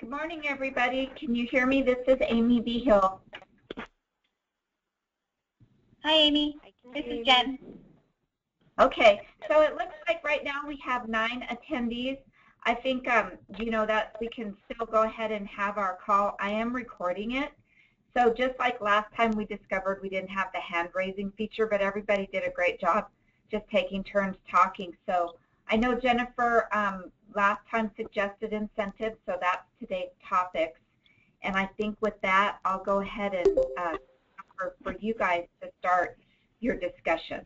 Good morning, everybody. Can you hear me? This is Amy B. Hill. Hi, Amy. This is Jen. Okay, so it looks like right now we have 9 attendees. I think, you know, that we can still go ahead and have our call. I am recording it. So just like last time we discovered we didn't have the hand raising feature, but everybody did a great job just taking turns talking. So I know Jennifer last time suggested incentives, so that's today's topics. And I think with that, I'll go ahead and for you guys to start your discussion.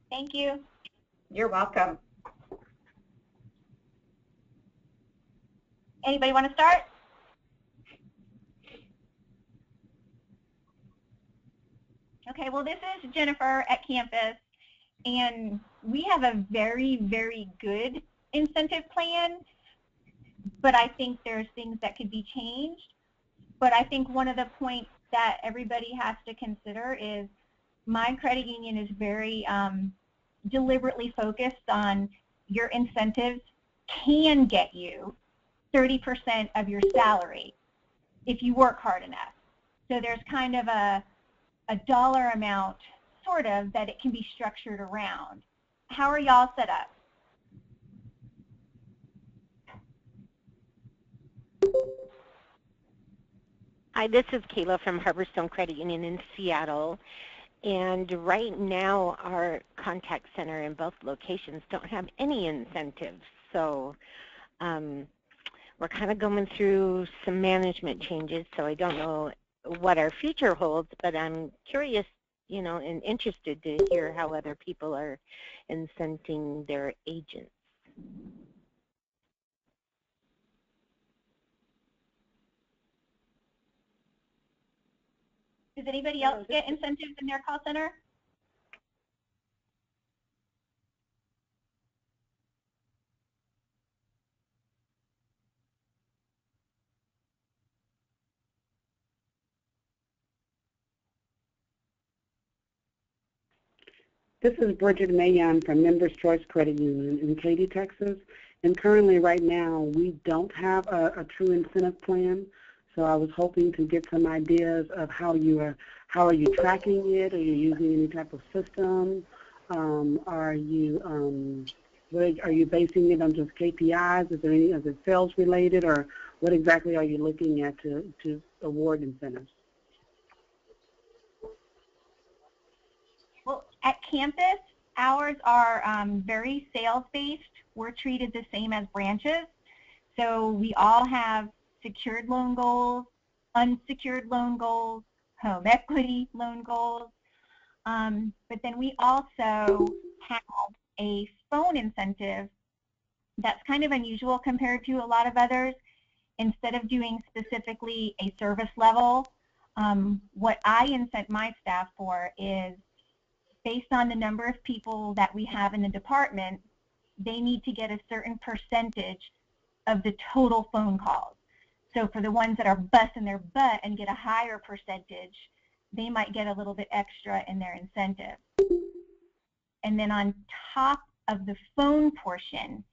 Thank you. You're welcome. Anybody want to start? Okay, well, this is Jennifer at campus, and we have a very, very good incentive plan, but I think there's things that could be changed. But I think one of the points that everybody has to consider is my credit union is very deliberately focused on your incentives can get you 30% of your salary if you work hard enough. So there's kind of a dollar amount, sort of, that it can be structured around. How are y'all set up? Hi, this is Kayla from Harborstone Credit Union in Seattle. And right now, our contact center in both locations don't have any incentives. So we're kind of going through some management changes, so I don't know what our future holds, but I'm curious, you know, and interested to hear how other people are incenting their agents. Does anybody else get incentives in their call center? This is Bridget Mayon from Members Choice Credit Union in Katy, Texas. And currently, right now, we don't have a true incentive plan. So I was hoping to get some ideas of how are you tracking it? Are you using any type of system? Are you basing it on just KPIs? Is it sales related, or what exactly are you looking at to award incentives? Well, at campus, ours are very sales-based. We're treated the same as branches. So we all have secured loan goals, unsecured loan goals, home equity loan goals. But then we also have a phone incentive that's kind of unusual compared to a lot of others. Instead of doing specifically a service level, what I incent my staff for is based on the number of people that we have in the department, they need to get a certain percentage of the total phone calls. So for the ones that are busting their butt and get a higher percentage, they might get a little bit extra in their incentive. And then on top of the phone portion,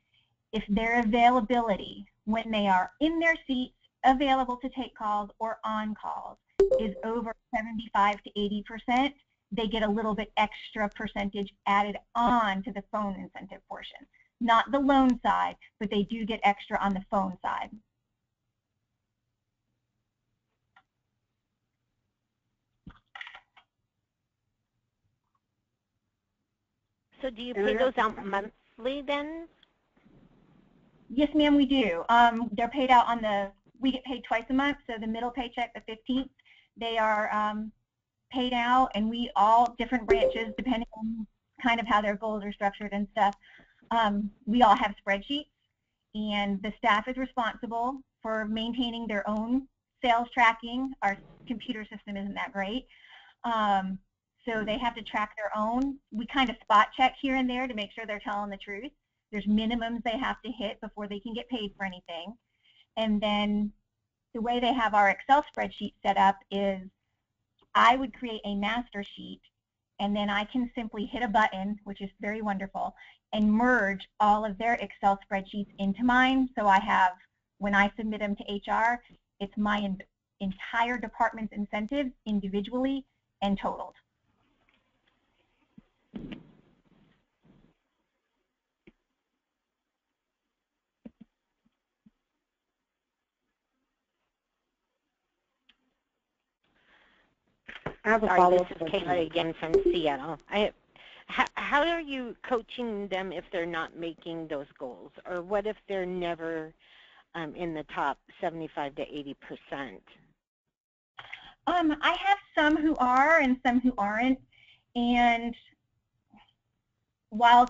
if their availability when they are in their seats, available to take calls or on calls, is over 75 to 80%, they get a little bit extra percentage added on to the phone incentive portion. Not the loan side, but they do get extra on the phone side. So do you pay those out monthly then? Yes, ma'am, we do. They're paid out on we get paid twice a month, so the middle paycheck, the 15th, they are paid out, and we all, different branches, depending on kind of how their goals are structured and stuff, we all have spreadsheets, and the staff is responsible for maintaining their own sales tracking. Our computer system isn't that great, so they have to track their own. We kind of spot check here and there to make sure they're telling the truth. There's minimums they have to hit before they can get paid for anything. And then the way they have our Excel spreadsheet set up is I would create a master sheet, and then I can simply hit a button, which is very wonderful, and merge all of their Excel spreadsheets into mine. So I have, when I submit them to HR, it's my entire department's incentives individually and totaled. I have a Sorry, follow-up this is question. Kayla again from Seattle. How are you coaching them if they're not making those goals? Or what if they're never in the top 75 to 80%? I have some who are and some who aren't. And while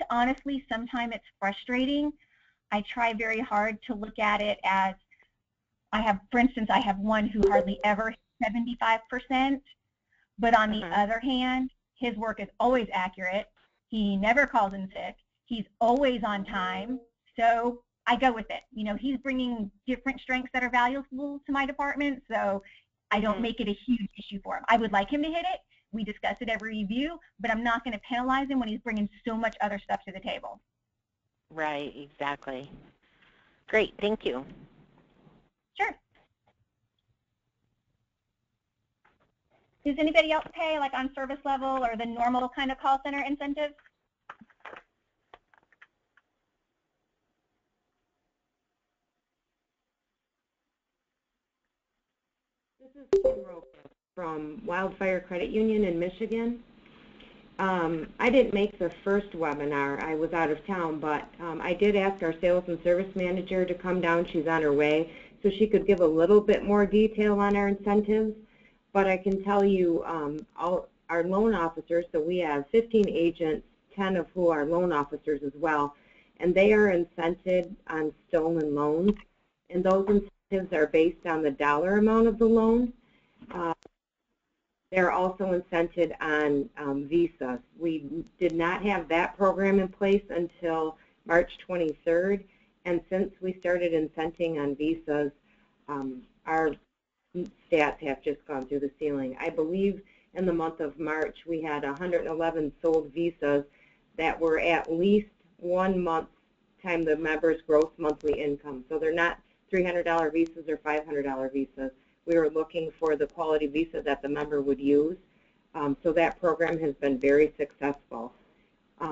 honestly sometimes it's frustrating, I try very hard to look at it as for instance, I have one who hardly ever hits 75%, but on the other hand, his work is always accurate. He never calls in sick. He's always on time. So I go with it. You know, he's bringing different strengths that are valuable to my department, so I don't make it a huge issue for him. I would like him to hit it. We discuss it every review, but I'm not going to penalize him when he's bringing so much other stuff to the table. Right, exactly. Great, thank you. Sure. Does anybody else pay like on service level or the normal kind of call center incentives? This is Kim Roper from Wildfire Credit Union in Michigan. I didn't make the first webinar. I was out of town, but I did ask our sales and service manager to come down. She's on her way, so she could give a little bit more detail on our incentives. But I can tell you, all our loan officers, so we have 15 agents, 10 of who are loan officers as well, and they are incented on stolen loans, and those incentives are based on the dollar amount of the loan. They're also incented on visas. We did not have that program in place until March 23rd, and since we started incenting on visas, our stats have just gone through the ceiling. I believe in the month of March we had 111 sold visas that were at least 1 month time the member's gross monthly income. So they're not $300 visas or $500 visas. We were looking for the quality visa that the member would use. So that program has been very successful.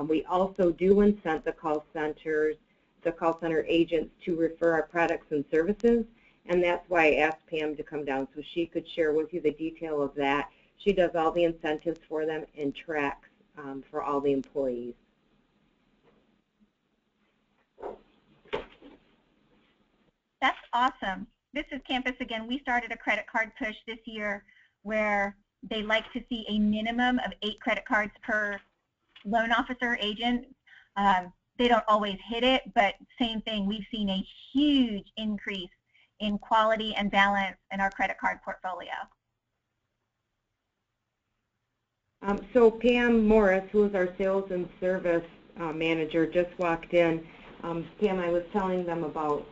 We also do incent the call center agents to refer our products and services, and that's why I asked Pam to come down so she could share with you the detail of that. She does all the incentives for them and tracks for all the employees. That's awesome. This is Campus again. We started a credit card push this year where they like to see a minimum of 8 credit cards per loan officer agent. They don't always hit it, but same thing. We've seen a huge increase in quality and balance in our credit card portfolio. So Pam Morris, who is our sales and service manager, just walked in. Pam, I was telling them about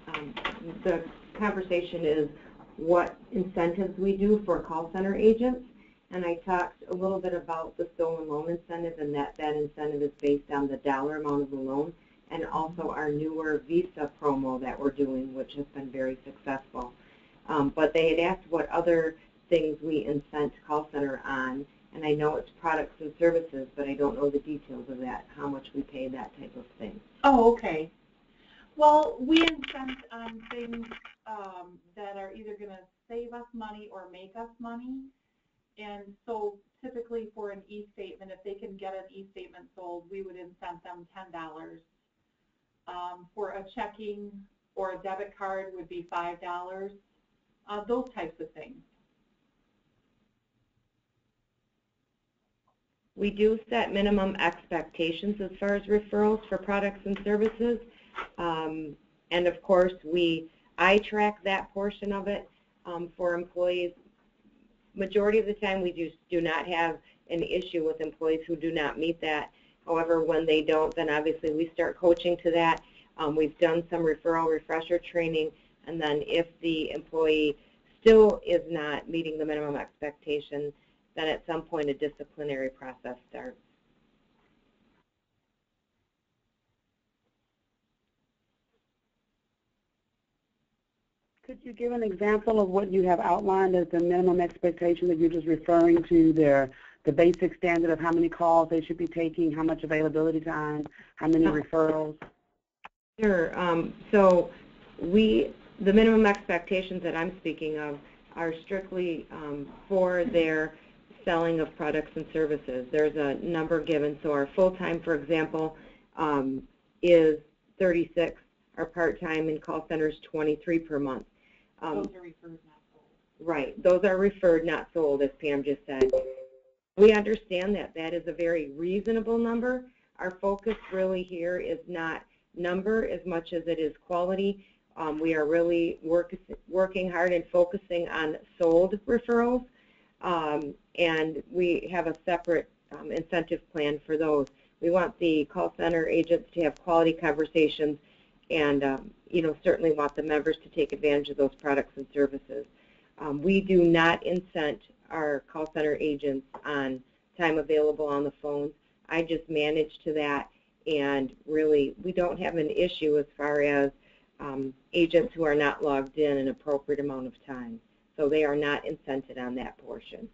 the conversation is what incentives we do for call center agents, and I talked a little bit about the stolen loan incentive, and that incentive is based on the dollar amount of the loan, and also our newer Visa promo that we're doing, which has been very successful. But they had asked what other things we incent call center on, and I know it's products and services, but I don't know the details of that, how much we pay, that type of thing. Oh, okay. Well, we incent on things that are either going to save us money or make us money. And so typically for an e-statement, if they can get an e-statement sold, we would incent them $10. For a checking or a debit card would be $5, those types of things. We do set minimum expectations as far as referrals for products and services. And of course, I track that portion of it for employees. Majority of the time, we just do not have an issue with employees who do not meet that. However, when they don't, then obviously we start coaching to that. We've done some referral refresher training, and then if the employee still is not meeting the minimum expectation, then at some point a disciplinary process starts. Could you give an example of what you have outlined as the minimum expectation that you're just referring to, the basic standard of how many calls they should be taking, how much availability time, how many referrals? Sure. So the minimum expectations that I'm speaking of are strictly for their selling of products and services. There's a number given. So our full-time, for example, is 36. Our part-time in call center is 23 per month. Those are referred, not sold. Right. Those are referred, not sold, as Pam just said. We understand that that is a very reasonable number. Our focus really here is not number as much as it is quality. We are really working hard and focusing on sold referrals, and we have a separate incentive plan for those. We want the call center agents to have quality conversations and certainly want the members to take advantage of those products and services. We do not incent our call center agents on time available on the phone. I just manage to that, and really we don't have an issue as far as agents who are not logged in an appropriate amount of time. So they are not incented on that portion.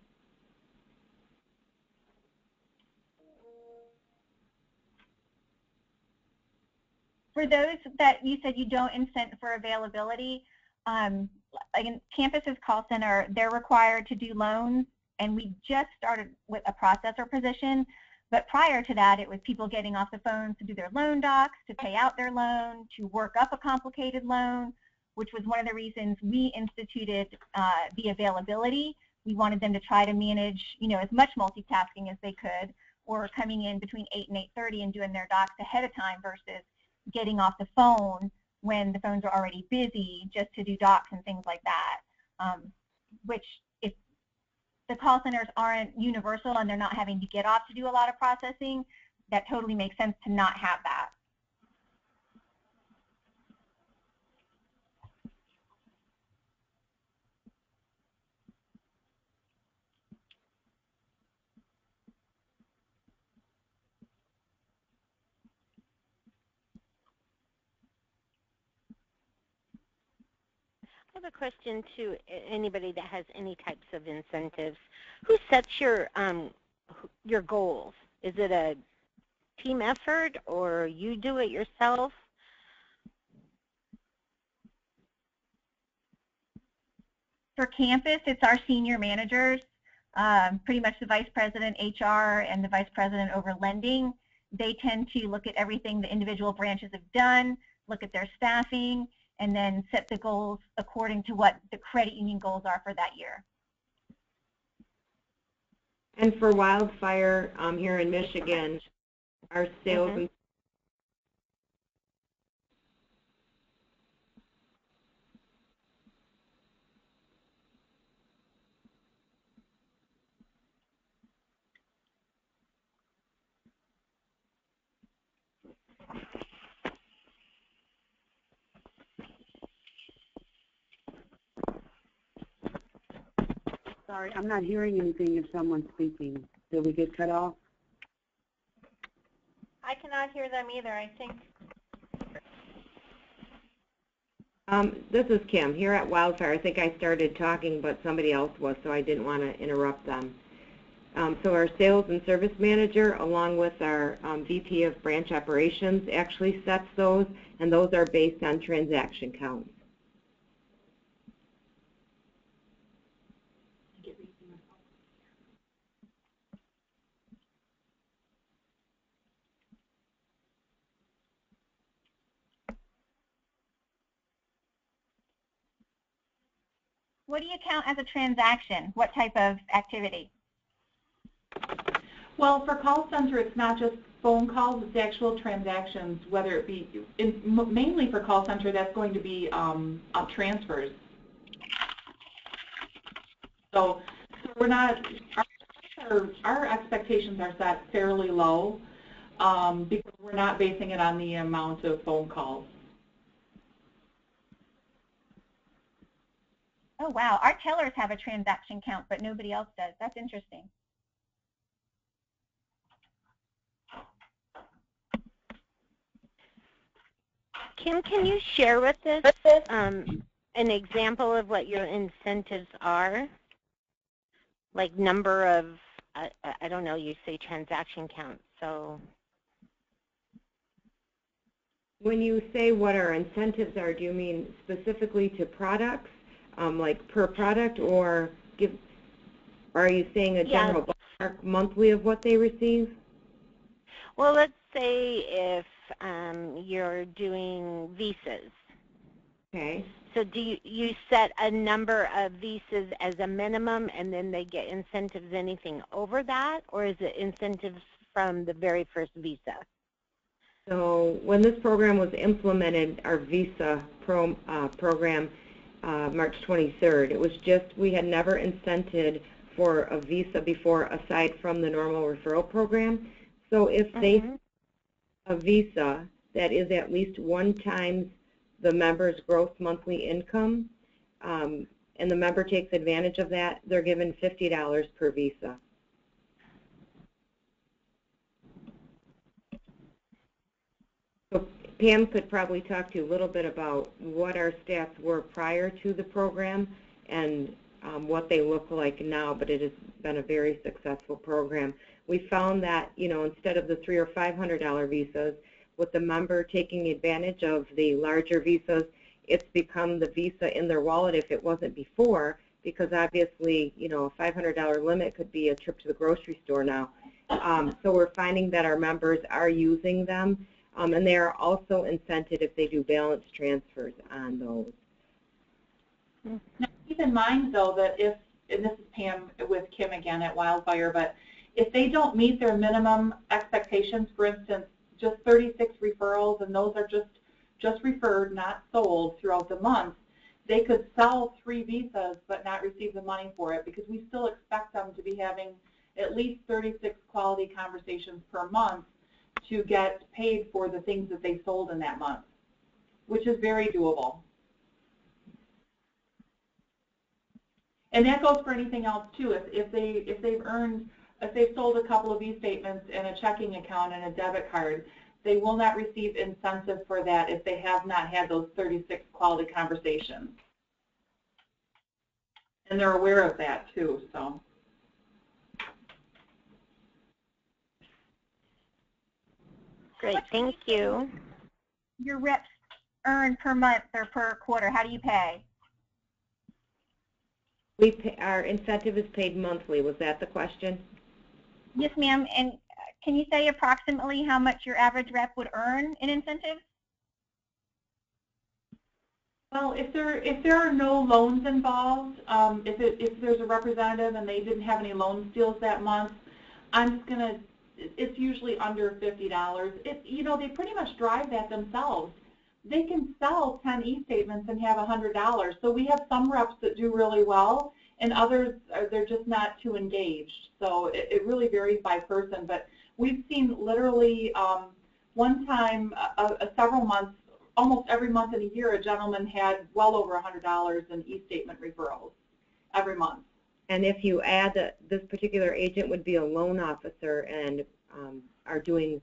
For those that you said you don't incent for availability, again, Campus's call center, they're required to do loans, and we just started with a processor position. But prior to that, it was people getting off the phone to do their loan docs, to pay out their loan, to work up a complicated loan, which was one of the reasons we instituted the availability. We wanted them to try to manage, as much multitasking as they could, or coming in between 8 and 8:30 and doing their docs ahead of time versus getting off the phone when the phones are already busy just to do docs and things like that, which if the call centers aren't universal and they're not having to get off to do a lot of processing, that totally makes sense to not have that. I have a question to anybody that has any types of incentives. Who sets your goals? Is it a team effort, or you do it yourself? For campus, it's our senior managers, pretty much the vice president HR and the vice president over lending. They tend to look at everything the individual branches have done, look at their staffing, and then set the goals according to what the credit union goals are for that year. And for Wildfire here in Michigan, our sales and Sorry, I'm not hearing anything if someone's speaking. Did we get cut off? I cannot hear them either, I think. This is Kim. Here at Wildfire, I think I started talking, but somebody else was, so I didn't want to interrupt them. So our sales and service manager, along with our VP of branch operations, actually sets those, and those are based on transaction counts. What do you count as a transaction? What type of activity? Well, for call center, it's not just phone calls, it's actual transactions, whether it be, mainly for call center, that's going to be transfers. So we're not, our expectations are set fairly low because we're not basing it on the amount of phone calls. Oh, wow. Our tellers have a transaction count, but nobody else does. That's interesting. Kim, can you share with us an example of what your incentives are? Like number of, I don't know, you say transaction count, so. When you say what our incentives are, do you mean specifically to products, like per product, or are you saying a general ballpark monthly of what they receive? Well, let's say if you're doing visas. Okay. So do you set a number of visas as a minimum and then they get incentives anything over that, or is it incentives from the very first visa? So when this program was implemented, our visa program, March 23rd, it was just, we had never incented for a visa before aside from the normal referral program. So if they a visa that is at least 1 times the member's gross monthly income, and the member takes advantage of that, they're given $50 per visa. So Pam could probably talk to you a little bit about what our stats were prior to the program and what they look like now, but it has been a very successful program. We found that, you know, instead of the $300 or $500 visas, with the member taking advantage of the larger visas, it's become the visa in their wallet if it wasn't before, because obviously, you know, a $500 limit could be a trip to the grocery store now. So we're finding that our members are using them, and they are also incented if they do balance transfers on those. Now, keep in mind, though, that if, and this is Pam with Kim again at Wildfire, but if they don't meet their minimum expectations, for instance, just 36 referrals, and those are just referred, not sold throughout the month, they could sell 3 visas but not receive the money for it, because we still expect them to be having at least 36 quality conversations per month to get paid for the things that they sold in that month, which is very doable. And that goes for anything else too. If they've sold a couple of e-statements and a checking account and a debit card, they will not receive incentive for that if they have not had those 36 quality conversations. And they're aware of that too, so. Great, thank you. Your reps earn per month or per quarter? How do you pay? Our incentive is paid monthly. Was that the question? Yes, ma'am. And can you say approximately how much your average rep would earn in incentives? Well, if there are no loans involved, if there's a representative and they didn't have any loan deals that month, I'm just gonna. It's usually under $50. You know, they pretty much drive that themselves. They can sell 10 e-statements and have $100. So we have some reps that do really well, and others they're just not too engaged. So it really varies by person. But we've seen literally one time, several months, almost every month in a year, a gentleman had well over $100 in e-statement referrals every month. And if you add that this particular agent would be a loan officer and are doing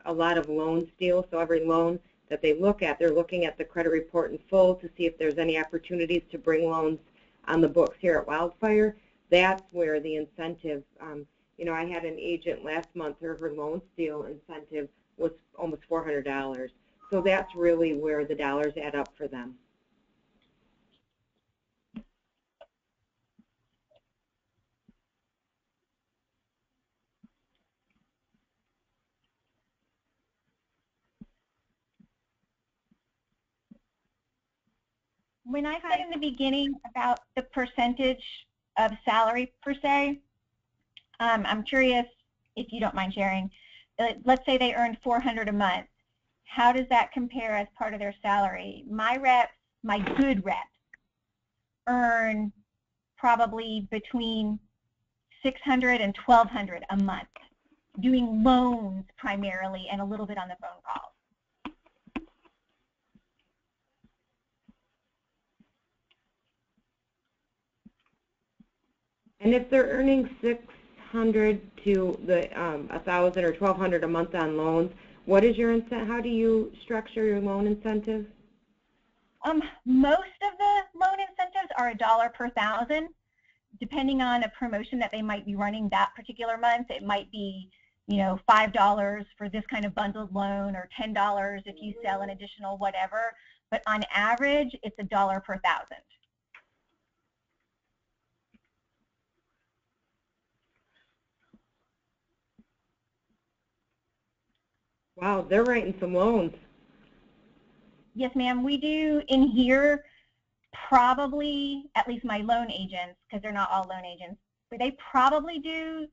a lot of loan deals, so every loan that they look at, they're looking at the credit report in full to see if there's any opportunities to bring loans on the books here at Wildfire. That's where the incentive, you know, I had an agent last month, her loan deal incentive was almost $400. So that's really where the dollars add up for them. When I said in the beginning about the percentage of salary per se, I'm curious if you don't mind sharing. Let's say they earned $400 a month. How does that compare as part of their salary? My reps, my good reps, earn probably between $600 and $1,200 a month, doing loans primarily and a little bit on the phone calls. And if they're earning $600 to the $1,000 or $1,200 a month on loans, what is your incentive? How do you structure your loan incentive? Most of the loan incentives are $1 per thousand. Depending on a promotion that they might be running that particular month, it might be, you know, $5 for this kind of bundled loan, or $10 if you sell an additional whatever. But on average, it's $1 per thousand. Wow, they're writing some loans. Yes, ma'am. We do in here probably, at least my loan agents, because they're not all loan agents, but they probably do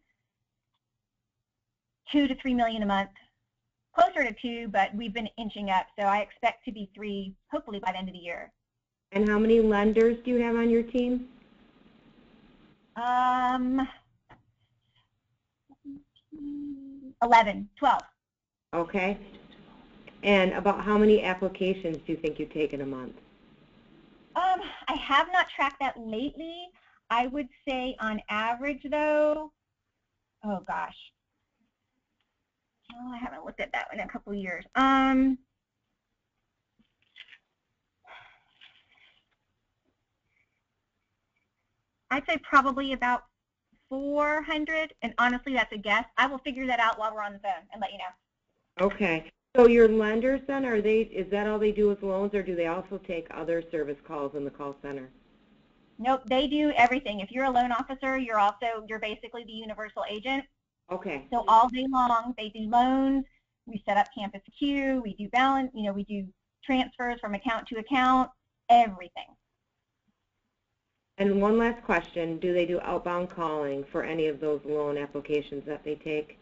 $2 to $3 million a month. Closer to 2, but we've been inching up, so I expect to be 3, hopefully by the end of the year. And how many lenders do you have on your team? 11, 12. Okay. And about how many applications do you think you take in a month? I have not tracked that lately. I would say on average, though, oh gosh. Oh, I haven't looked at that in a couple of years. I'd say probably about 400, and honestly, that's a guess. I will figure that out while we're on the phone and let you know. Okay. So your lenders then, is that all they do is loans, or do they also take other service calls in the call center? Nope, they do everything. If you're a loan officer, you're basically the universal agent. Okay. So all day long, they do loans. We set up Campus Q. We do balance. You know, we do transfers from account to account. Everything. And one last question: do they do outbound calling for any of those loan applications that they take?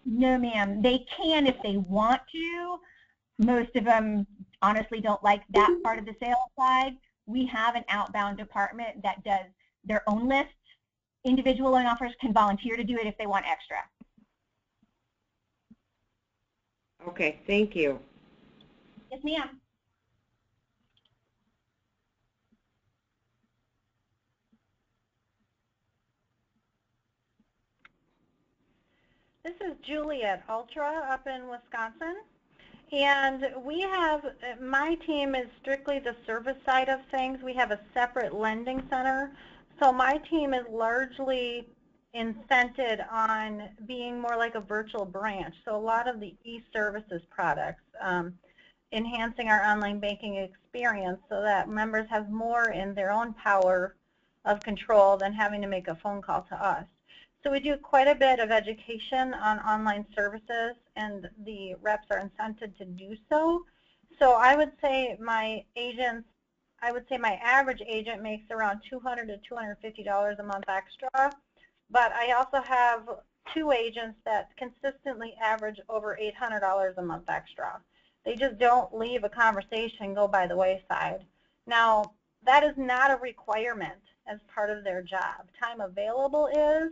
No, ma'am. They can if they want to. Most of them honestly don't like that part of the sales side. We have an outbound department that does their own lists. Individual loan offers can volunteer to do it if they want extra. Okay, thank you. Yes, ma'am. This is Juliet Ultra up in Wisconsin. And we have, my team is strictly the service side of things. We have a separate lending center. So my team is largely incented on being more like a virtual branch. So a lot of the e-services products, enhancing our online banking experience so that members have more in their own power of control than having to make a phone call to us. So we do quite a bit of education on online services, and the reps are incented to do so. So I would say my average agent makes around $200 to $250 a month extra, but I also have 2 agents that consistently average over $800 a month extra. They just don't leave a conversation go by the wayside. Now, that is not a requirement as part of their job. Time available is,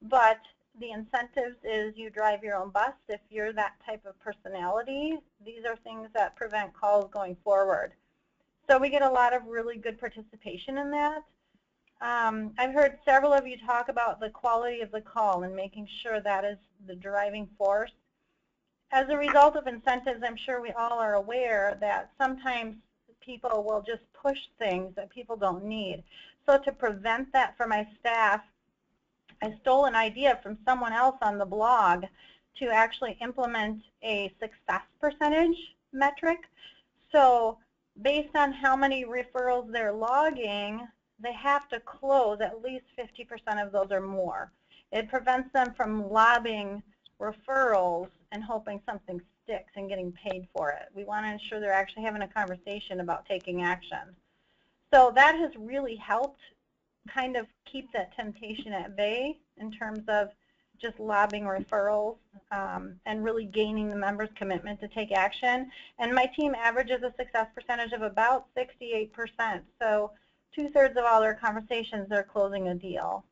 but the incentives is you drive your own bus. If you're that type of personality, these are things that prevent calls going forward. So we get a lot of really good participation in that. I've heard several of you talk about the quality of the call and making sure that is the driving force. As a result of incentives, I'm sure we all are aware that sometimes people will just push things that people don't need. So to prevent that for my staff, I stole an idea from someone else on the blog to actually implement a success percentage metric. So based on how many referrals they're logging, they have to close at least 50% of those or more. It prevents them from lobbing referrals and hoping something sticks and getting paid for it. We want to ensure they're actually having a conversation about taking action. So that has really helped kind of keep that temptation at bay in terms of just lobbing referrals and really gaining the members' commitment to take action. And my team averages a success percentage of about 68%. So 2/3 of all their conversations are closing a deal.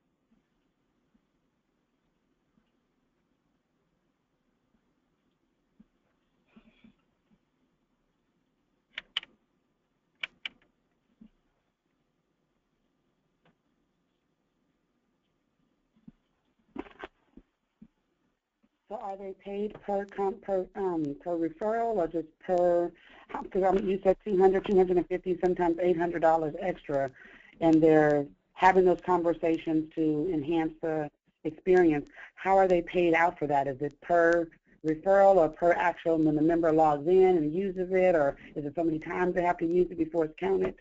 So are they paid per referral or just per? Because you said $200, $250, sometimes $800 extra, and they're having those conversations to enhance the experience. How are they paid out for that? Is it per referral or per actual when the member logs in and uses it, or is it so many times they have to use it before it's counted?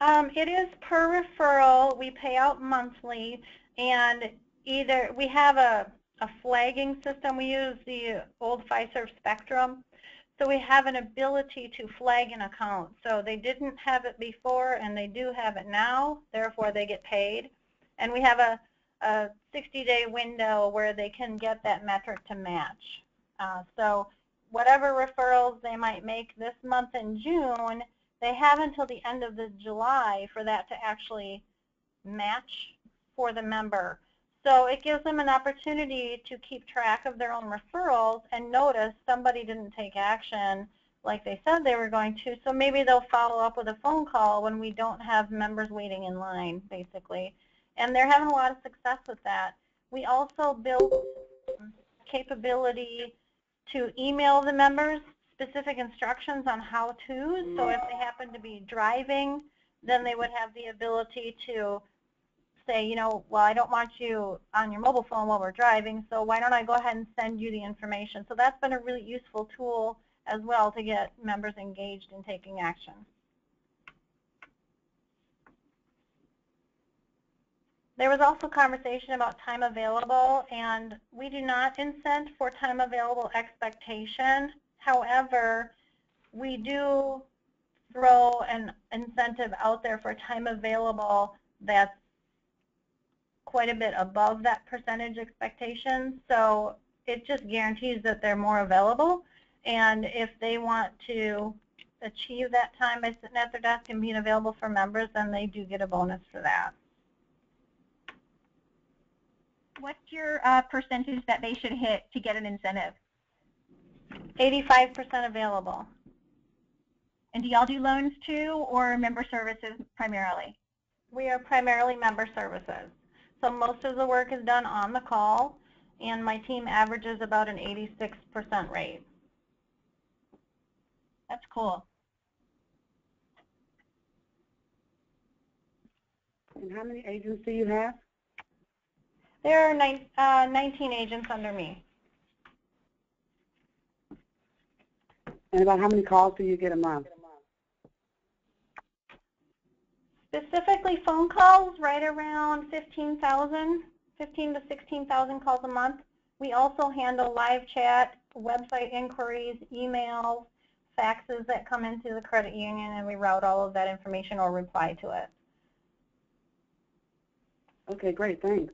It is per referral. We pay out monthly, and either we have a flagging system. We use the old Fiserv Spectrum, so we have an ability to flag an account. So they didn't have it before, and they do have it now. Therefore, they get paid, and we have a 60-day window where they can get that metric to match. So whatever referrals they might make this month in June, they have until the end of the July for that to actually match for the member. So it gives them an opportunity to keep track of their own referrals and notice somebody didn't take action like they said they were going to. So maybe they'll follow up with a phone call when we don't have members waiting in line, basically. And they're having a lot of success with that. We also built capability to email the members specific instructions on how to. So if they happen to be driving, then they would have the ability to say, you know, well, I don't want you on your mobile phone while we're driving, so why don't I go ahead and send you the information? So that's been a really useful tool as well to get members engaged in taking action. There was also conversation about time available, and we do not incent for time available expectation. However, we do throw an incentive out there for time available that's quite a bit above that percentage expectation. So it just guarantees that they're more available. And if they want to achieve that time by sitting at their desk and being available for members, then they do get a bonus for that. What's your percentage that they should hit to get an incentive? 85% available. And do y'all do loans too, or member services primarily? We are primarily member services. So most of the work is done on the call, and my team averages about an 86% rate. That's cool. And how many agents do you have? There are 19 agents under me. And about how many calls do you get a month? Specifically phone calls, right around 15 to 16,000 calls a month. We also handle live chat, website inquiries, emails, faxes that come into the credit union, and we route all of that information or reply to it. Okay, great, thanks.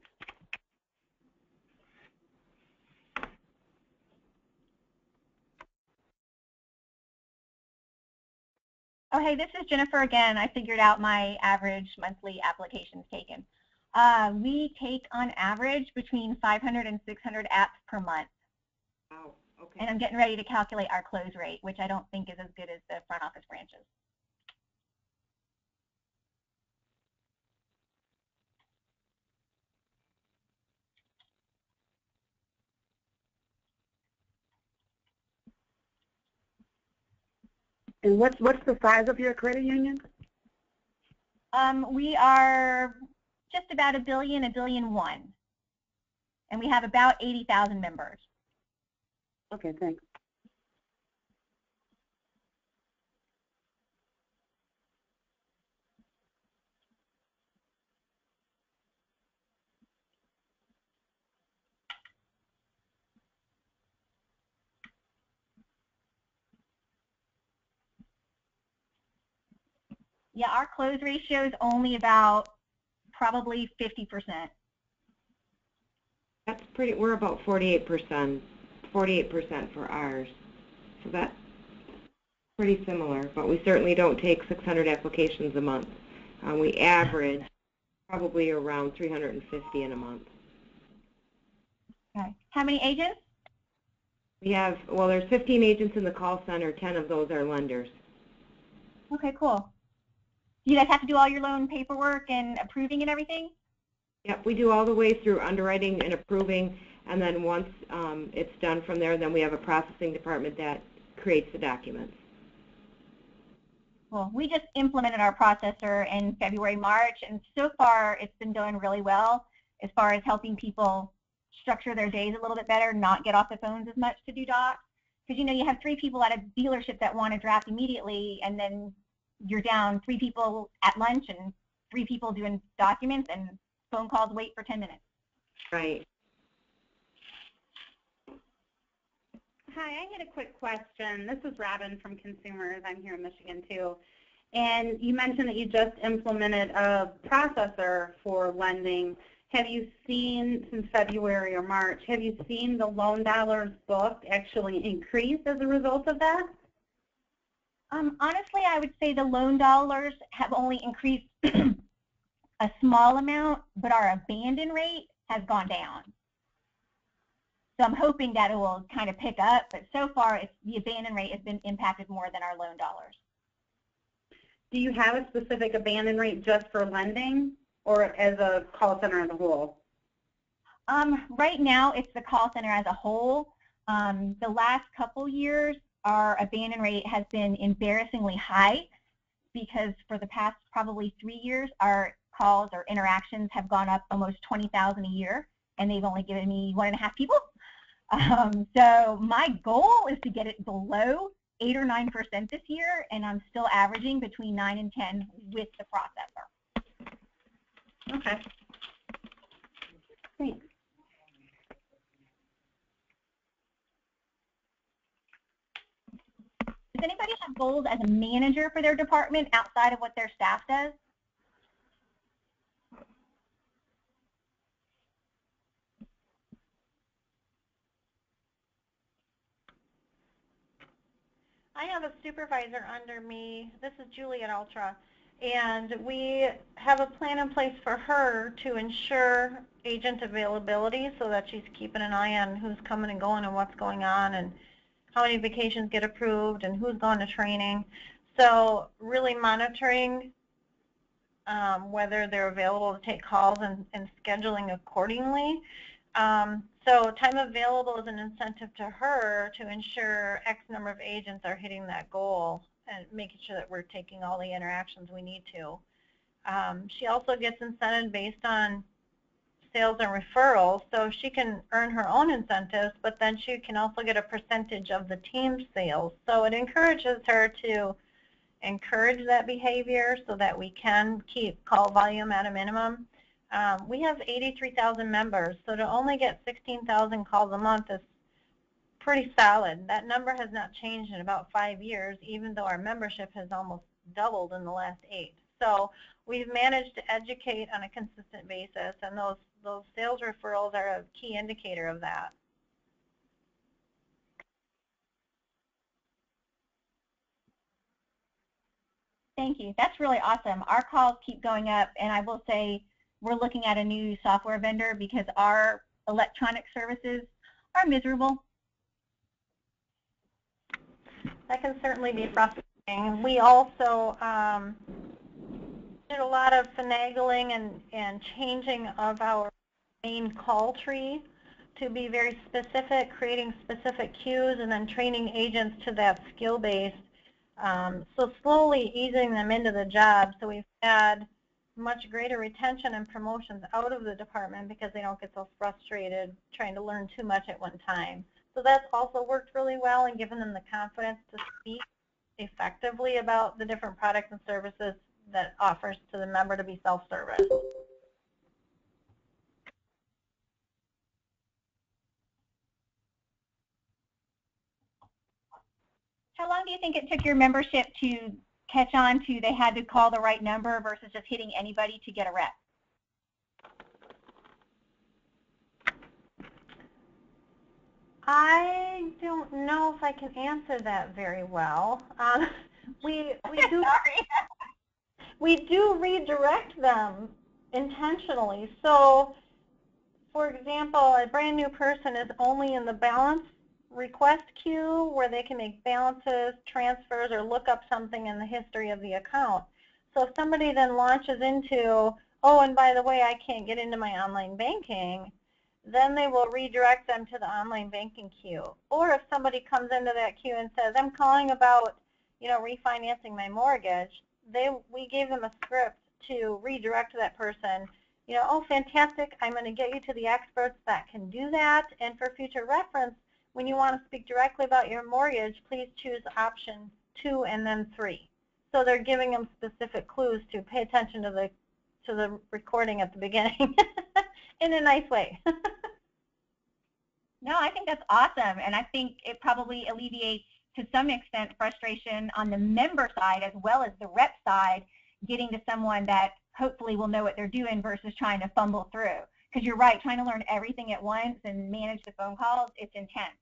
Oh, hey, this is Jennifer again. I figured out my average monthly applications taken. We take on average between 500 and 600 apps per month. Wow, okay. And I'm getting ready to calculate our close rate, which I don't think is as good as the front office branches. And what's the size of your credit union? We are just about $1 billion, $1.1 billion. And we have about 80,000 members. Okay, thanks. Yeah, our close ratio is only about probably 50%. That's pretty, we're about 48% for ours. So that's pretty similar, but we certainly don't take 600 applications a month. We average probably around 350 in a month. Okay. How many agents? We have, well, there's 15 agents in the call center, 10 of those are lenders. Okay, cool. You guys have to do all your loan paperwork and approving and everything? Yep, we do all the way through underwriting and approving. And then once it's done from there, then we have a processing department that creates the documents. Well, we just implemented our processor in February, March, and so far it's been doing really well as far as helping people structure their days a little bit better, not get off the phones as much to do docs. Because, you know, you have 3 people at a dealership that want to draft immediately, and then you're down 3 people at lunch and 3 people doing documents, and phone calls wait for 10 minutes. Right. Hi, I had a quick question. This is Robin from Consumers. I'm here in Michigan too. And you mentioned that you just implemented a processor for lending. Have you seen, since February or March, have you seen the loan dollars booked actually increase as a result of that? Honestly, I would say the loan dollars have only increased a small amount, but our abandon rate has gone down. So I'm hoping that it will kind of pick up, but so far the abandon rate has been impacted more than our loan dollars. Do you have a specific abandon rate just for lending or as a call center as a whole? Right now it's the call center as a whole. The last couple years our abandon rate has been embarrassingly high because for the past probably 3 years our calls or interactions have gone up almost 20,000 a year, and they've only given me 1.5 people. So my goal is to get it below 8 or 9% this year, and I'm still averaging between 9 and 10 with the processor. Okay. Thanks. Does anybody have goals as a manager for their department outside of what their staff does? I have a supervisor under me. This is Julie at Ultra, and we have a plan in place for her to ensure agent availability so that she's keeping an eye on who's coming and going and what's going on and how many vacations get approved and who's going to training. So really monitoring whether they're available to take calls and scheduling accordingly. So time available is an incentive to her to ensure X number of agents are hitting that goal and making sure that we're taking all the interactions we need to. She also gets incented based on sales and referrals, so she can earn her own incentives, but then she can also get a percentage of the team's sales. So it encourages her to encourage that behavior so that we can keep call volume at a minimum. We have 83,000 members, so to only get 16,000 calls a month is pretty solid. That number has not changed in about 5 years, even though our membership has almost doubled in the last 8. So we've managed to educate on a consistent basis, and those sales referrals are a key indicator of that. Thank you. That's really awesome. Our calls keep going up, and I will say we're looking at a new software vendor because our electronic services are miserable. That can certainly be frustrating. We also did a lot of finagling and changing of our main call tree to be very specific, creating specific queues and then training agents to that skill base. So slowly easing them into the job, so we've had much greater retention and promotions out of the department because they don't get so frustrated trying to learn too much at one time. So that's also worked really well and given them the confidence to speak effectively about the different products and services that offers to the member to be self-service. How long do you think it took your membership to catch on to they had to call the right number versus just hitting anybody to get a rep? I don't know if I can answer that very well. We do redirect them intentionally. So, for example, a brand new person is only in the balance request queue where they can make balances, transfers, or look up something in the history of the account. So if somebody then launches into, oh, and by the way, I can't get into my online banking, then they will redirect them to the online banking queue. Or if somebody comes into that queue and says, I'm calling about, refinancing my mortgage, we gave them a script to redirect that person. Oh, fantastic, I'm going to get you to the experts that can do that. And for future reference, when you want to speak directly about your mortgage, please choose option 2 and then 3. So they're giving them specific clues to pay attention to the recording at the beginning in a nice way. No, I think that's awesome, and I think it probably alleviates to some extent frustration on the member side as well as the rep side, getting to someone that hopefully will know what they're doing versus trying to fumble through. Because you're right, trying to learn everything at once and manage the phone calls, it's intense.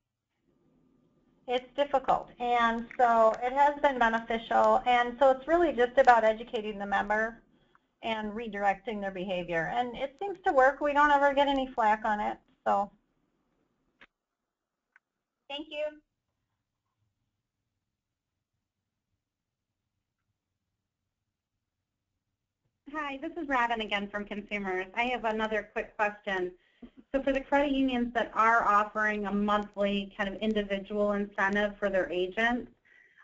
It's difficult, and so it has been beneficial, and so it's really just about educating the member and redirecting their behavior, and it seems to work. We don't ever get any flack on it, so. Thank you. Hi, this is Robin again from Consumers. I have another quick question. So for the credit unions that are offering a monthly kind of individual incentive for their agents,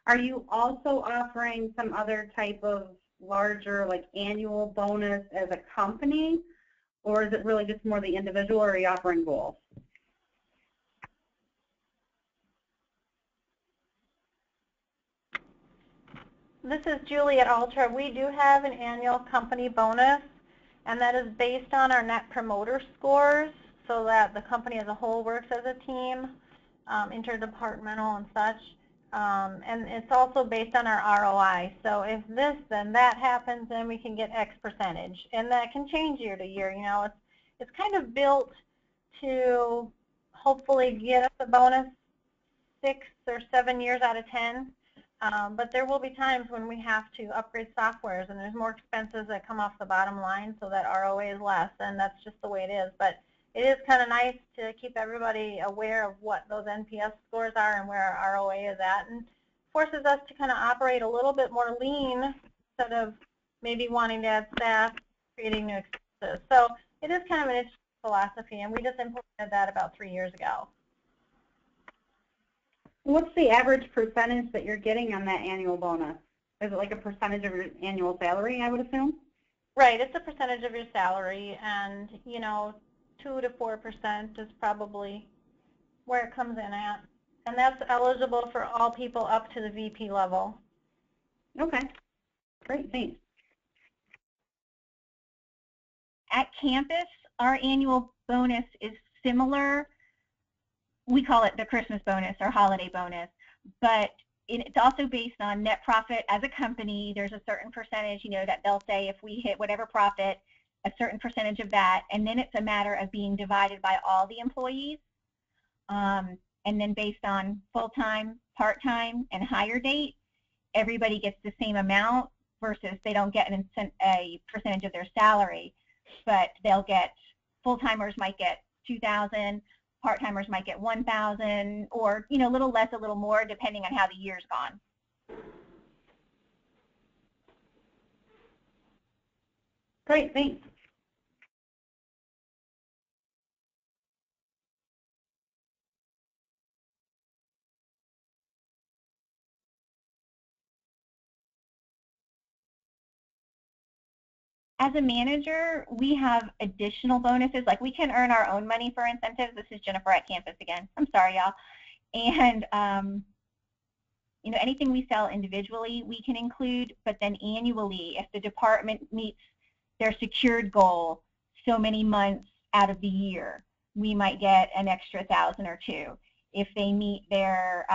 are you also offering some other type of larger, like annual bonus as a company, or is it really just more the individual, or are you offering both? This is Julie at Ultra. We do have an annual company bonus, and that is based on our net promoter scores, so that the company as a whole works as a team, interdepartmental and such. And it's also based on our ROI. So if this, then that happens, then we can get X percentage. And that can change year to year. It's kind of built to hopefully get us a bonus 6 or 7 years out of 10. But there will be times when we have to upgrade softwares, and there's more expenses that come off the bottom line, so that ROA is less, and that's just the way it is. But it is kind of nice to keep everybody aware of what those NPS scores are and where our ROA is at, and forces us to kind of operate a little bit more lean instead of maybe wanting to add staff, creating new expenses. So it is kind of an interesting philosophy, and we just implemented that about 3 years ago. What's the average percentage that you're getting on that annual bonus? Is it like a percentage of your annual salary, I would assume? Right, it's a percentage of your salary, and 2 to 4% is probably where it comes in at. And that's eligible for all people up to the VP level. Okay, great, thanks. At campus, our annual bonus is similar. We call it the Christmas bonus or holiday bonus, but it's also based on net profit as a company. There's a certain percentage, that they'll say if we hit whatever profit, a certain percentage of that, and then it's a matter of being divided by all the employees, and then based on full-time, part-time, and hire date, everybody gets the same amount versus they don't get a percentage of their salary, but they'll get, full-timers might get $2,000, part-timers might get $1,000, or a little less, a little more, depending on how the year's gone. Great, thanks. As a manager, we have additional bonuses. Like, we can earn our own money for incentives. This is Jennifer at campus again. I'm sorry, y'all. And anything we sell individually, we can include, but then annually, if the department meets their secured goal so many months out of the year, we might get an extra 1,000 or 2. If they meet their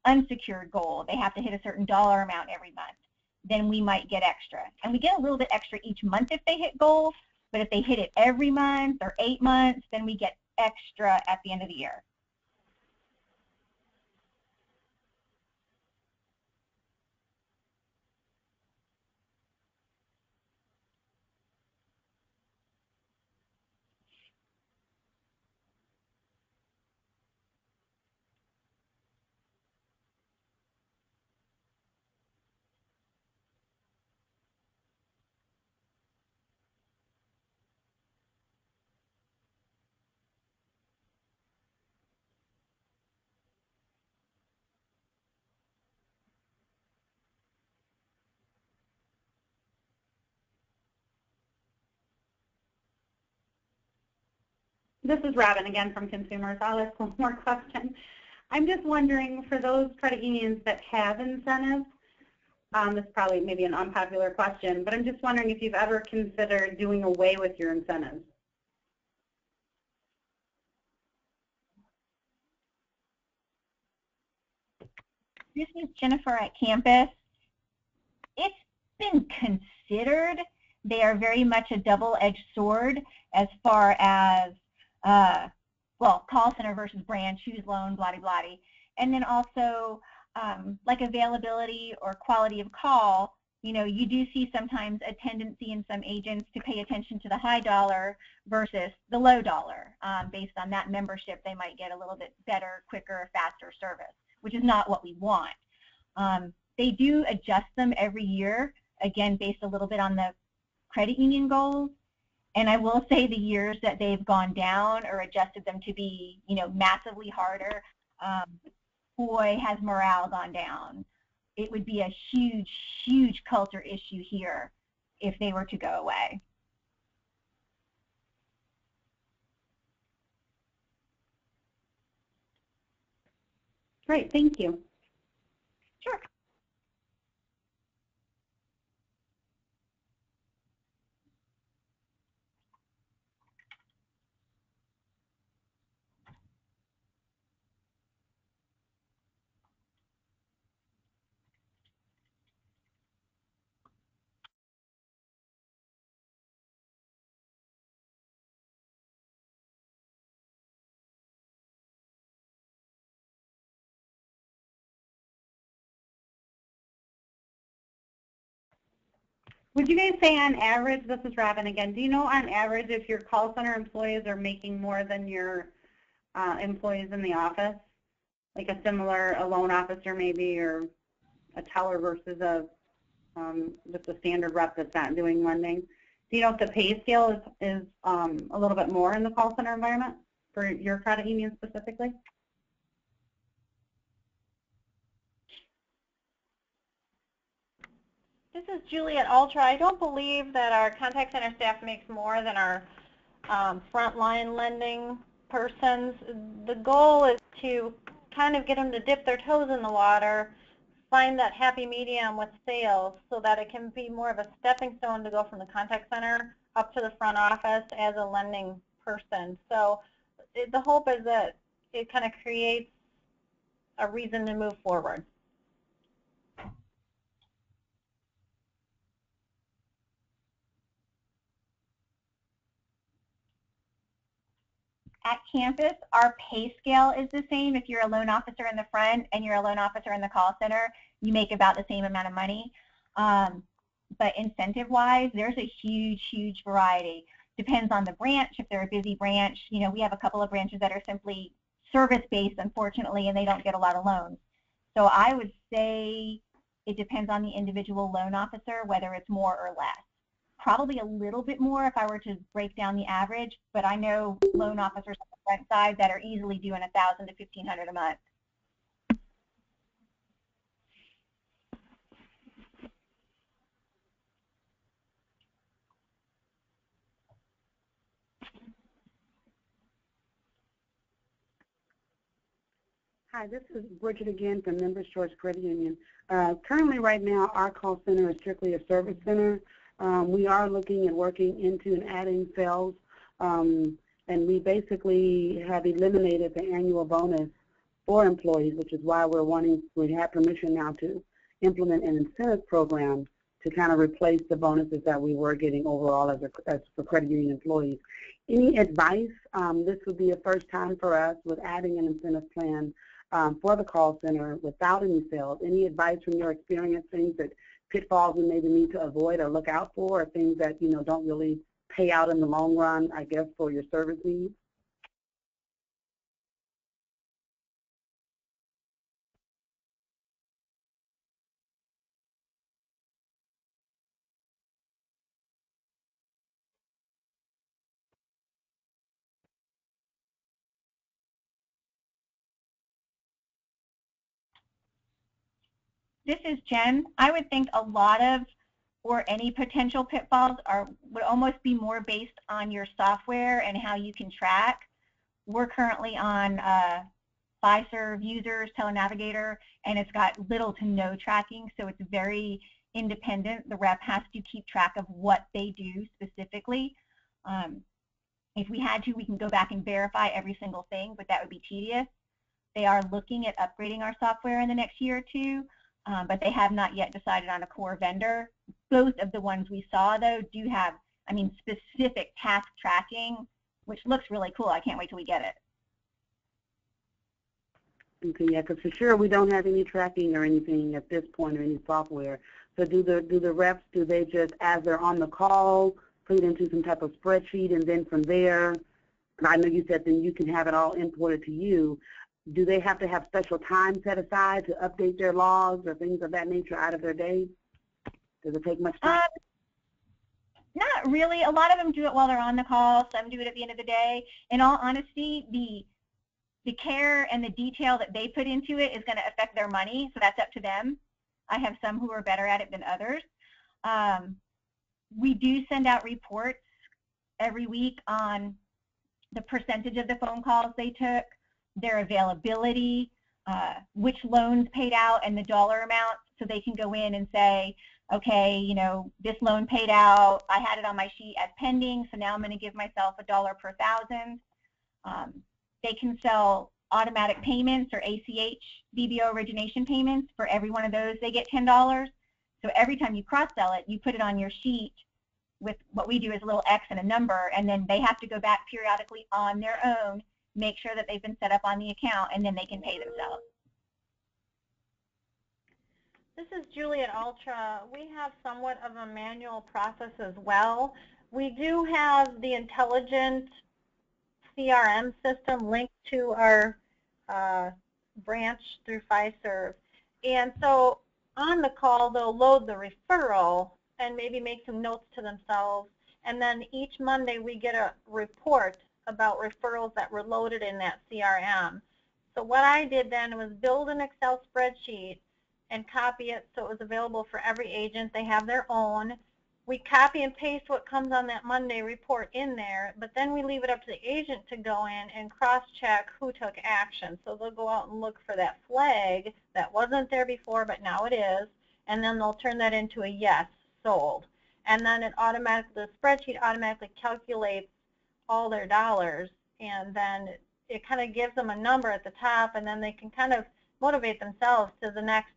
unsecured goal, they have to hit a certain dollar amount every month, then we might get extra. And we get a little bit extra each month if they hit goals, but if they hit it every month or 8 months, then we get extra at the end of the year. This is Robin again from Consumers. I'll ask one more question. I'm just wondering, for those credit unions that have incentives, this is probably maybe an unpopular question, but I'm just wondering if you've ever considered doing away with your incentives. This is Jennifer at Campus. It's been considered. They are very much a double-edged sword as far as, well, call center versus branch, who's loan, blah-de-blah. And then also, like availability or quality of call, you know, you do see sometimes a tendency in some agents to pay attention to the high dollar versus the low dollar. Based on that membership, they might get a little bit better, quicker, faster service, which is not what we want. They do adjust them every year, again, based a little bit on the credit union goals. And I will say the years that they've gone down or adjusted them to be, you know, massively harder, boy, has morale gone down. It would be a huge, huge culture issue here if they were to go away. Great, thank you. Sure. Would you guys say on average, this is Robin again, do you know on average if your call center employees are making more than your employees in the office? Like a loan officer maybe, or a teller versus just a standard rep that's not doing lending? Do you know if the pay scale is a little bit more in the call center environment for your credit union specifically? This is Julie at Ultra. I don't believe that our contact center staff makes more than our frontline lending persons. The goal is to kind of get them to dip their toes in the water, find that happy medium with sales so that it can be more of a stepping stone to go from the contact center up to the front office as a lending person. So the hope is that it kind of creates a reason to move forward. At Campus, our pay scale is the same. If you're a loan officer in the front and you're a loan officer in the call center, you make about the same amount of money. But incentive-wise, there's a huge, huge variety. Depends on the branch. If they're a busy branch, you know, we have a couple of branches that are simply service-based, unfortunately, and they don't get a lot of loans. So I would say it depends on the individual loan officer, whether it's more or less. Probably a little bit more if I were to break down the average, but I know loan officers on the front side that are easily doing $1,000 to $1,500 a month. Hi, this is Bridget again from Members Choice Credit Union. Currently, right now, our call center is strictly a service center. We are looking at working into and adding sales, and we basically have eliminated the annual bonus for employees, which is why we have permission now to implement an incentive program to kind of replace the bonuses that we were getting overall as for credit union employees. Any advice? This would be a first time for us with adding an incentive plan for the call center without any sales. Any advice from your experience, things that pitfalls we maybe need to avoid or look out for, or things that, you know, don't really pay out in the long run, I guess, for your service needs? This is Jen. I would think a lot of, or any potential pitfalls would almost be more based on your software and how you can track. We're currently on Fiserv Users Telenavigator, and it's got little to no tracking, so it's very independent. The rep has to keep track of what they do specifically. If we had to, we can go back and verify every single thing, but that would be tedious. They are looking at upgrading our software in the next year or two, but they have not yet decided on a core vendor. Both of the ones we saw, though, do have, I mean, specific task tracking, which looks really cool. I can't wait till we get it. Okay, yeah, because for sure we don't have any tracking or anything at this point or any software. So do the reps, do they just, as they're on the call, put it into some type of spreadsheet, and then from there, I know you said then you can have it all imported to you. Do they have to have special time set aside to update their logs or things of that nature out of their day? Does it take much time? Not really. A lot of them do it while they're on the call. Some do it at the end of the day. In all honesty, the care and the detail that they put into it is going to affect their money, so that's up to them. I have some who are better at it than others. We do send out reports every week on the percentage of the phone calls they took, their availability, which loans paid out, and the dollar amount, so they can go in and say, okay, you know, this loan paid out, I had it on my sheet as pending, so now I'm going to give myself $1 per thousand. They can sell automatic payments or ACH VBO origination payments. For every one of those, they get $10. So every time you cross-sell it, you put it on your sheet with what we do is a little X and a number, and then they have to go back periodically on their own, make sure that they've been set up on the account, and then they can pay themselves. This is Julie at Ultra. We have somewhat of a manual process as well. We do have the intelligent CRM system linked to our branch through Fiserv. And so on the call, they'll load the referral and maybe make some notes to themselves. And then each Monday we get a report about referrals that were loaded in that CRM. So what I did then was build an Excel spreadsheet and copy it so it was available for every agent. They have their own. We copy and paste what comes on that Monday report in there, but then we leave it up to the agent to go in and cross-check who took action. So they'll go out and look for that flag that wasn't there before, but now it is, and then they'll turn that into a yes, sold. And then it automatically, the spreadsheet automatically calculates all their dollars, and then it kind of gives them a number at the top, and then they can kind of motivate themselves to the next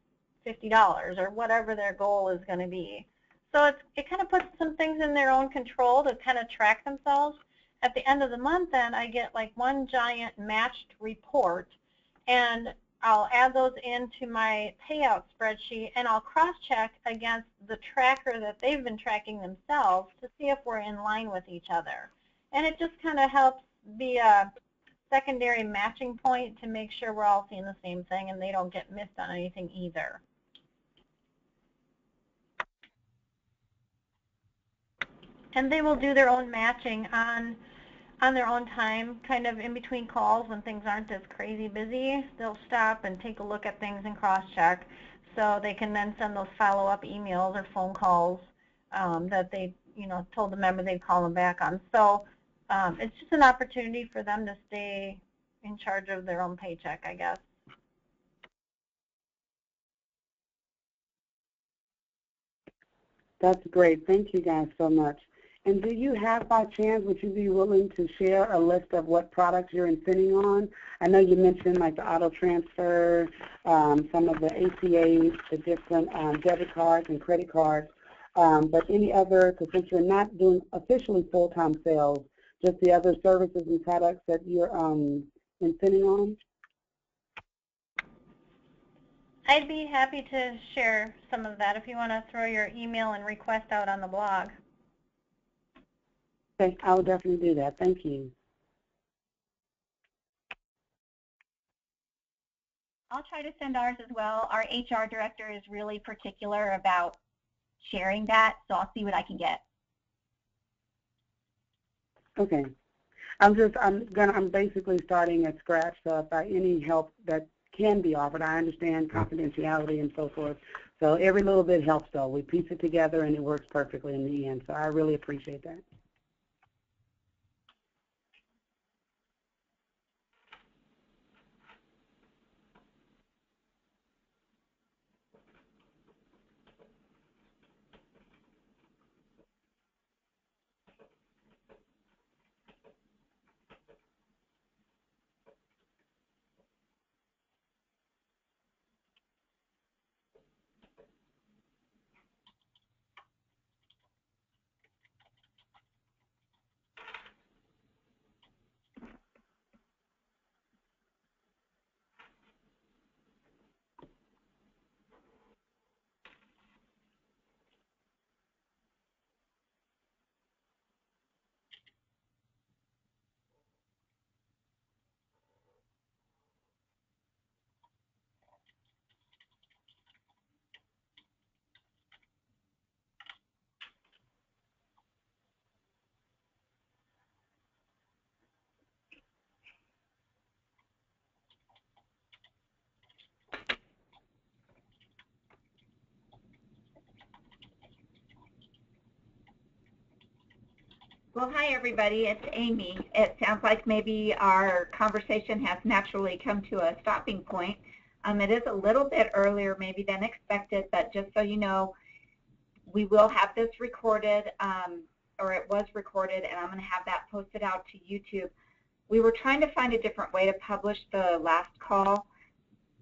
$50 or whatever their goal is going to be. So it kind of puts some things in their own control to kind of track themselves. At the end of the month, then, I get like one giant matched report, and I'll add those into my payout spreadsheet, and I'll cross-check against the tracker that they've been tracking themselves to see if we're in line with each other. And it just kind of helps be a secondary matching point to make sure we're all seeing the same thing and they don't get missed on anything either. And they will do their own matching on their own time, kind of in between calls when things aren't as crazy busy. They'll stop and take a look at things and cross-check, so they can then send those follow-up emails or phone calls that they, told the member they'd call them back on. So it's just an opportunity for them to stay in charge of their own paycheck, I guess. That's great. Thank you guys so much. And do you have, by chance, would you be willing to share a list of what products you're incenting on? I know you mentioned like the auto transfer, some of the ACH, the different debit cards and credit cards, but any other, because since you're not doing officially full-time sales, just the other services and products that you're incenting on? I'd be happy to share some of that if you want to throw your email and request out on the blog. Okay, I will definitely do that. Thank you. I'll try to send ours as well. Our HR director is really particular about sharing that, so I'll see what I can get. Okay. I'm basically starting at scratch, so if I any help that can be offered, I understand confidentiality and so forth. So every little bit helps, though. We piece it together and it works perfectly in the end. So I really appreciate that. Well, hi, everybody. It's Amy. It sounds like maybe our conversation has naturally come to a stopping point. It is a little bit earlier maybe than expected, but just so you know, we will have this recorded, or it was recorded, and I'm going to have that posted out to YouTube. We were trying to find a different way to publish the last call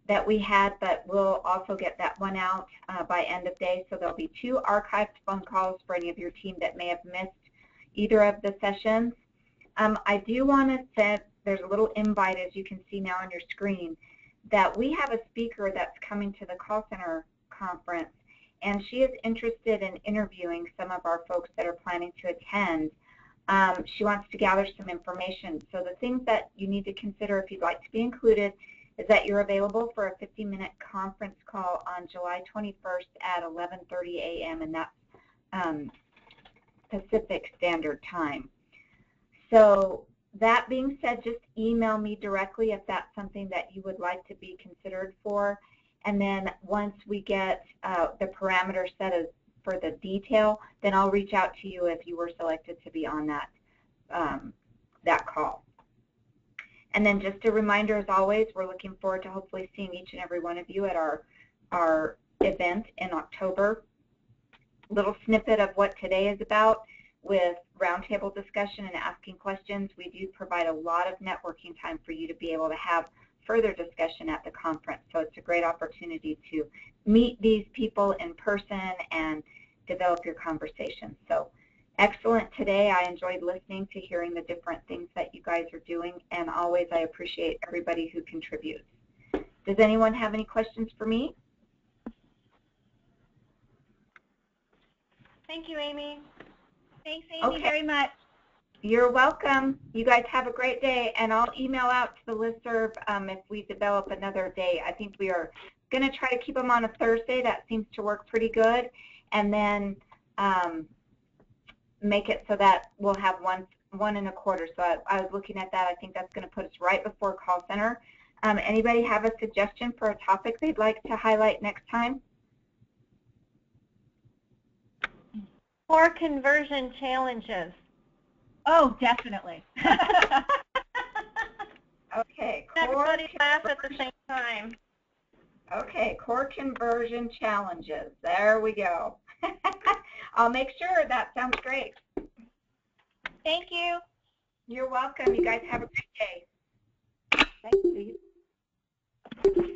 that we had, but we'll also get that one out by end of day. So there'll be 2 archived phone calls for any of your team that may have missed either of the sessions. I do want to set, there's a little invite, as you can see now on your screen, that we have a speaker that's coming to the call center conference, and she is interested in interviewing some of our folks that are planning to attend. She wants to gather some information. So the things that you need to consider if you'd like to be included is that you're available for a 50-minute conference call on July 21st at 11:30 a.m. and that's Pacific Standard Time. So that being said, just email me directly if that's something that you would like to be considered for. And then once we get the parameters set for the detail, then I'll reach out to you if you were selected to be on that, that call. And then just a reminder, as always, we're looking forward to hopefully seeing each and every one of you at our event in October. Little snippet of what today is about with roundtable discussion and asking questions. We do provide a lot of networking time for you to be able to have further discussion at the conference. So it's a great opportunity to meet these people in person and develop your conversation. So excellent today. I enjoyed listening to hearing the different things that you guys are doing, and always I appreciate everybody who contributes. Does anyone have any questions for me? Thank you, Amy. Thanks, Amy, very much. You're welcome. You guys have a great day, and I'll email out to the listserv if we develop another day. I think we are going to try to keep them on a Thursday. That seems to work pretty good, and then make it so that we'll have one and a quarter. So I was looking at that. I think that's going to put us right before call center. Anybody have a suggestion for a topic they'd like to highlight next time? Core conversion challenges. Oh, definitely. Okay. Everybody laugh at the same time. Okay, core conversion challenges. There we go. I'll make sure. That sounds great. Thank you. You're welcome. You guys have a great day. Thank you.